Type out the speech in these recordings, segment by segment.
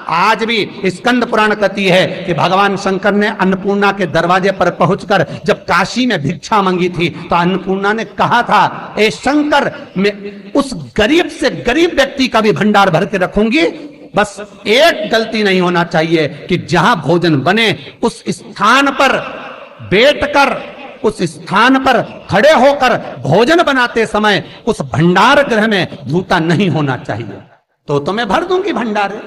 आज भी स्कंद पुराण कहती है कि भगवान शंकर ने अन्नपूर्णा के दरवाजे पर पहुंचकर जब काशी में भिक्षा मांगी थी तो अन्नपूर्णा ने कहा था, ए शंकर, मैं उस गरीब से गरीब व्यक्ति का भी भंडार भर के रखूंगी, बस एक गलती नहीं होना चाहिए कि जहां भोजन बने उस स्थान पर बैठकर, उस स्थान पर खड़े होकर भोजन बनाते समय उस भंडार गृह में जूता नहीं होना चाहिए। तो मैं भर दूंगी भंडारे।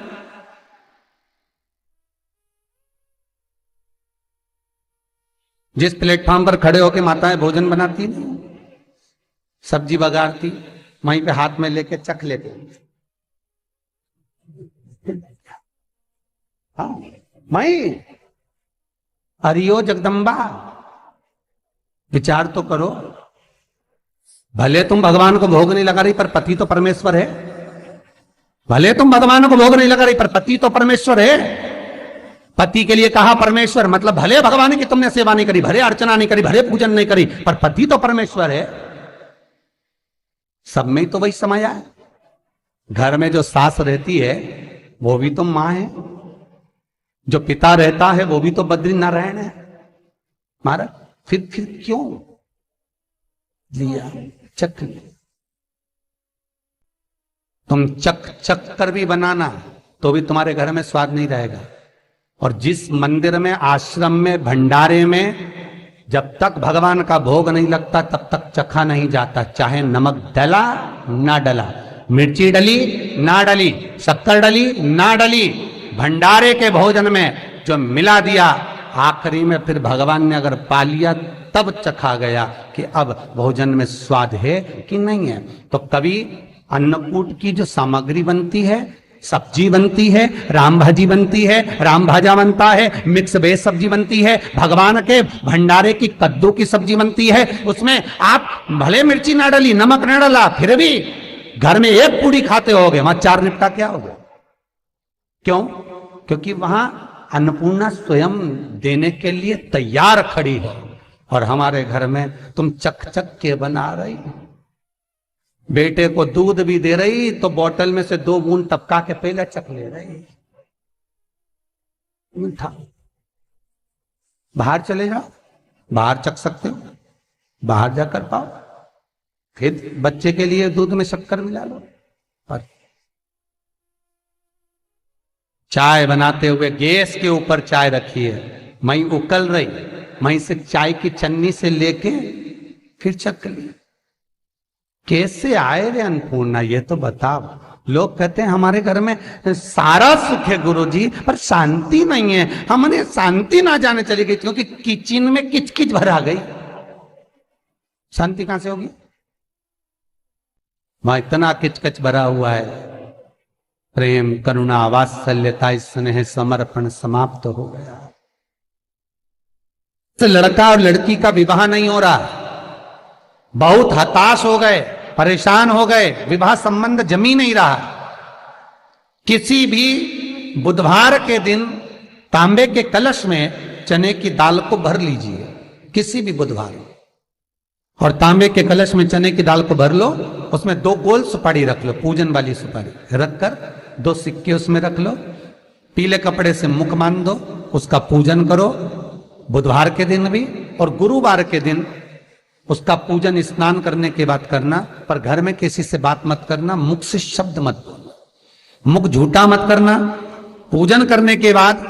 जिस प्लेटफॉर्म पर खड़े होकर माताएं भोजन बनाती, सब्जी बघारती, वहीं पे हाथ में लेके चख लेते। हाँ, मैं हरियो जगदम्बा, विचार तो करो। भले तुम भगवान को भोग नहीं लगा रही पर पति तो परमेश्वर है। भले तुम भगवान को भोग नहीं लगा रही पर पति तो परमेश्वर है। पति के लिए कहा परमेश्वर, मतलब भले भगवान की तुमने सेवा नहीं करी, भले अर्चना नहीं करी, भले पूजन नहीं करी, पर पति तो परमेश्वर है। सब में तो वही समाया है। घर में जो सास रहती है वो भी तो मां है, जो पिता रहता है वो भी तो बद्री नारायण है। महाराज फिर क्यों लिया, चक लिया। तुम चक कर भी बनाना तो भी तुम्हारे घर में स्वाद नहीं रहेगा। और जिस मंदिर में, आश्रम में, भंडारे में जब तक भगवान का भोग नहीं लगता तब तक चखा नहीं जाता, चाहे नमक डला ना डला, मिर्ची डली ना डली, शक्कर डली ना डली, भंडारे के भोजन में जो मिला दिया, आखिरी में फिर भगवान ने अगर पा लिया तब चखा गया कि अब भोजन में स्वाद है कि नहीं है। तो कभी अन्नकूट की जो सामग्री बनती है, सब्जी बनती है, राम भाजी बनती है, राम भाजा बनता है, मिक्स वेज सब्जी बनती है, भगवान के भंडारे की कद्दू की सब्जी बनती है, उसमें आप भले मिर्ची ना डली, नमक ना डला, फिर भी घर में एक पूड़ी खाते होगे, वहां 4 निपटा क्या होगा? क्यों? क्योंकि वहां अन्नपूर्णा स्वयं देने के लिए तैयार खड़ी है। और हमारे घर में तुम चक के बना रही, बेटे को दूध भी दे रही तो बोतल में से 2 बूंद टपका के पहले चख ले रही। मीठा। बाहर चले जाओ, बाहर चख सकते हो, बाहर जाकर पाओ, फिर बच्चे के लिए दूध में शक्कर मिला लो। और चाय बनाते हुए गैस के ऊपर चाय रखी है, मई उकल रही, मई से चाय की चन्नी से लेके फिर चख ली। कैसे आए रे अन्नपूर्णा, ये तो बताओ। लोग कहते हैं हमारे घर में सारा सुख है गुरुजी, पर शांति नहीं है। हमने शांति ना जाने चली गई क्योंकि किचन में किचकिच भरा गई। शांति कहां से होगी? वहां इतना किचकिच भरा हुआ है, प्रेम, करुणा, वात्सल्यता, स्नेह, समर्पण समाप्त हो गया। तो लड़का और लड़की का विवाह नहीं हो रहा, बहुत हताश हो गए, परेशान हो गए, विवाह संबंध जमी नहीं रहा। किसी भी बुधवार के दिन तांबे के कलश में चने की दाल को भर लीजिए, किसी भी बुधवार, और तांबे के कलश में चने की दाल को भर लो, उसमें 2 गोल सुपारी रख लो, पूजन वाली सुपारी रखकर 2 सिक्के उसमें रख लो, पीले कपड़े से मुख बांध दो, उसका पूजन करो बुधवार के दिन भी, और गुरुवार के दिन उसका पूजन स्नान करने के बाद करना। पर घर में किसी से बात मत करना, मुख से शब्द मत बोलना, मुख झूठा मत करना। पूजन करने के बाद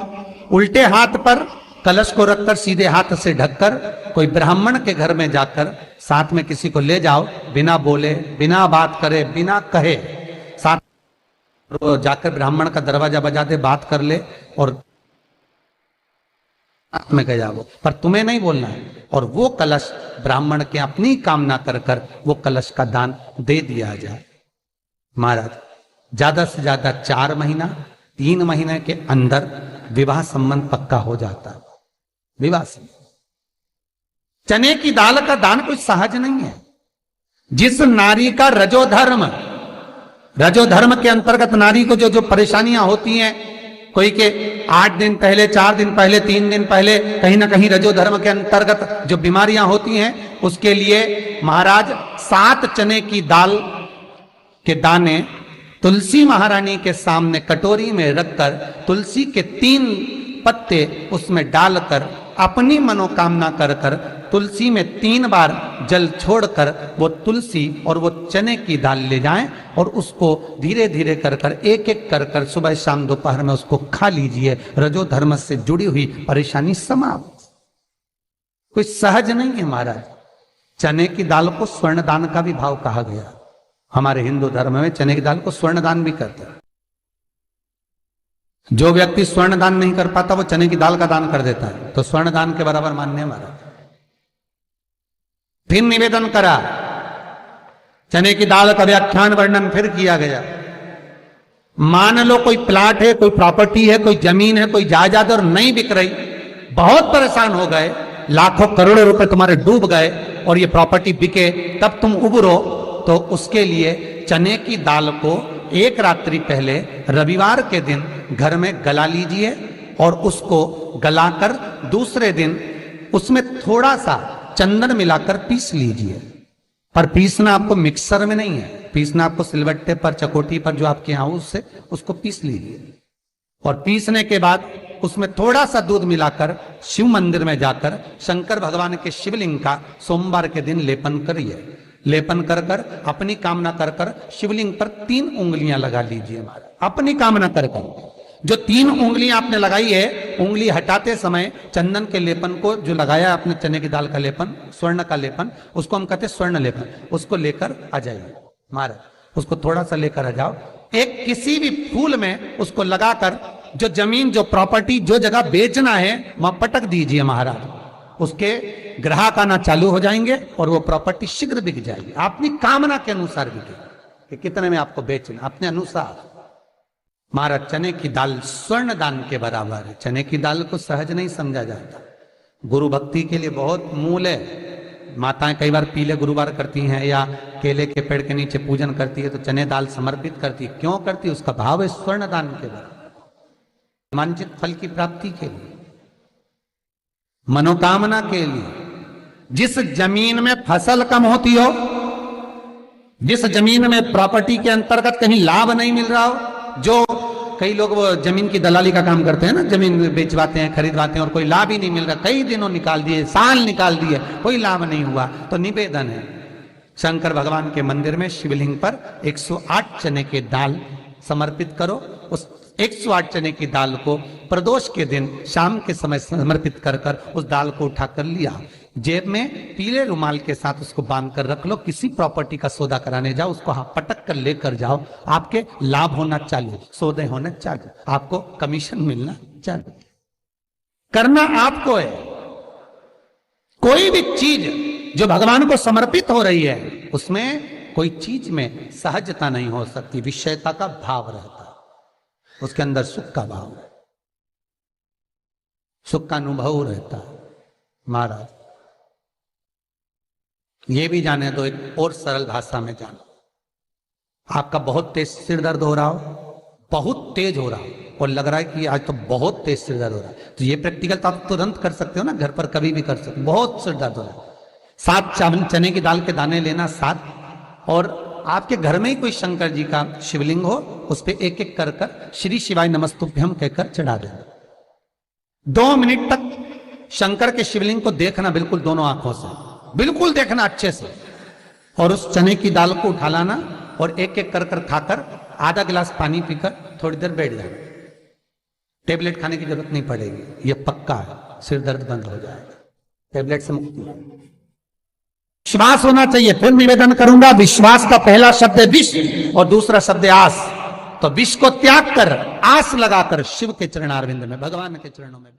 उल्टे हाथ पर कलश को रखकर सीधे हाथ से ढककर कोई ब्राह्मण के घर में जाकर साथ में किसी को ले जाओ, बिना बोले, बिना बात करे, बिना कहे, साथ जाकर ब्राह्मण का दरवाजा बजा दे, बात कर ले और में गया वो, पर तुम्हें नहीं बोलना है। और वो कलश ब्राह्मण के अपनी कामना कर कर वो कलश का दान दे दिया जाए। महाराज ज्यादा से ज्यादा 4 महीना 3 महीने के अंदर विवाह संबंध पक्का हो जाता है। विवाह संबंध, चने की दाल का दान कोई सहज नहीं है। जिस नारी का रजोधर्म के अंतर्गत नारी को जो परेशानियां होती हैं, कोई के 8 दिन पहले, 4 दिन पहले, 3 दिन पहले कहीं ना कहीं रजोधर्म के अंतर्गत जो बीमारियां होती हैं, उसके लिए महाराज 7 चने की दाल के दाने तुलसी महारानी के सामने कटोरी में रखकर तुलसी के 3 पत्ते उसमें डालकर अपनी मनोकामना कर कर तुलसी में 3 बार जल छोड़कर वो तुलसी और वो चने की दाल ले जाएं और उसको धीरे धीरे कर कर एक एक कर कर सुबह शाम दोपहर में उसको खा लीजिए। रजो धर्म से जुड़ी हुई परेशानी समाप्त। कोई सहज नहीं है महाराज। चने की दाल को स्वर्ण दान का भी भाव कहा गया। हमारे हिंदू धर्म में चने की दाल को स्वर्ण दान भी करते हैं। जो व्यक्ति स्वर्ण दान नहीं कर पाता वो चने की दाल का दान कर देता है, तो स्वर्ण दान के बराबर मान्य है महाराज। फिर निवेदन करा, चने की दाल का व्याख्यान वर्णन फिर किया गया। मान लो कोई प्लाट है, कोई प्रॉपर्टी है, कोई जमीन है, कोई जायदाद और नहीं बिक रही, बहुत परेशान हो गए, लाखों करोड़ों रुपए तुम्हारे डूब गए और ये प्रॉपर्टी बिके, तब तुम उबरो, तो उसके लिए चने की दाल को एक रात्रि पहले रविवार के दिन घर में गला लीजिए और उसको गलाकर दूसरे दिन उसमें थोड़ा सा चंदन मिलाकर पीस लीजिए। पर पीसना आपको मिक्सर में नहीं है, पीसना आपको सिलबट्टे पर, चकोटी पर, जो आपके यहां उससे उसको पीस लीजिए। और पीसने के बाद उसमें थोड़ा सा दूध मिलाकर शिव मंदिर में जाकर शंकर भगवान के शिवलिंग का सोमवार के दिन लेपन करिए। लेपन कर कर अपनी कामना कर कर शिवलिंग पर 3 उंगलियां लगा लीजिए महाराज, अपनी कामना कर कर। जो 3 उंगलियां आपने लगाई है, उंगली हटाते समय चंदन के लेपन को जो लगाया आपने, चने की दाल का लेपन, स्वर्ण का लेपन, उसको हम कहते हैं स्वर्ण लेपन, उसको लेकर आ जाइए महाराज। उसको थोड़ा सा लेकर आ जाओ, एक किसी भी फूल में उसको लगाकर जो जमीन, जो प्रॉपर्टी, जो जगह बेचना है वहां पटक दीजिए महाराज। उसके ग्राहक आना चालू हो जाएंगे और वो प्रॉपर्टी शीघ्र बिक जाएगी। अपनी कामना के अनुसार बिकेगी कि कितने में आपको बेचना, अपने अनुसार। महाराज चने की दाल स्वर्ण दान के बराबर है। चने की दाल को सहज नहीं समझा जाता। गुरु भक्ति के लिए बहुत मूल है। माताएं कई बार पीले गुरुवार करती हैं या केले के पेड़ के नीचे पूजन करती है तो चने दाल समर्पित करती है। क्यों करती है? उसका भाव है स्वर्ण दान के बराबर, वांछित फल की प्राप्ति के लिए, मनोकामना के लिए। जिस जमीन में फसल कम होती हो, जिस जमीन में प्रॉपर्टी के अंतर्गत कहीं लाभ नहीं मिल रहा हो, जो कई लोग वो जमीन की दलाली का काम करते हैं ना, जमीन बेचवाते हैं, खरीदवाते हैं और कोई लाभ ही नहीं मिल रहा, कई दिनों निकाल दिए, साल निकाल दिए, कोई लाभ नहीं हुआ, तो निवेदन है शंकर भगवान के मंदिर में शिवलिंग पर 108 चने की दाल समर्पित करो। उस 108 चने की दाल को प्रदोष के दिन शाम के समय समर्पित कर कर उस दाल को उठाकर लिया, जेब में पीले रुमाल के साथ उसको बांध कर रख लो। किसी प्रॉपर्टी का सौदा कराने जाओ, उसको पटक कर लेकर जाओ, आपके लाभ होना चालू, सौदे होने चालू, आपको कमीशन मिलना चालू। करना आपको है। कोई भी चीज जो भगवान को समर्पित हो रही है उसमें कोई चीज में सहजता नहीं हो सकती, विषयता का भाव रहता है, उसके अंदर सुख का भाव है, सुख का अनुभव रहता है। महाराज ये भी जाने दो, एक और सरल भाषा में जानो। आपका बहुत तेज सिर दर्द हो रहा हो, बहुत तेज हो रहा हो और लग रहा है कि आज तो बहुत तेज सिर दर्द हो रहा है, तो ये प्रैक्टिकल तो आप तुरंत कर सकते हो ना, घर पर कभी भी कर सकते हो। बहुत सिर दर्द हो रहा है, 7 चने की दाल के दाने लेना 7, और आपके घर में ही कोई शंकर जी का शिवलिंग हो, उस पर एक एक कर कर श्री शिवाय नमस्तुभ्यम कहकर चढ़ा देना। 2 मिनट तक शंकर के शिवलिंग को देखना, बिल्कुल दोनों आंखों से, बिल्कुल देखना अच्छे से, और उस चने की दाल को उठा लाना और एक एक कर कर खाकर आधा गिलास पानी पीकर थोड़ी देर बैठ जाना। टेबलेट खाने की जरूरत नहीं पड़ेगी, ये पक्का है, सिर दर्द बंद हो जाएगा, टेबलेट से मुक्ति। विश्वास होना चाहिए। फिर निवेदन करूंगा, विश्वास का पहला शब्द है विष और दूसरा शब्द है आस। तो विष को त्याग कर आस लगाकर शिव के चरणारविंद में, भगवान के चरणों में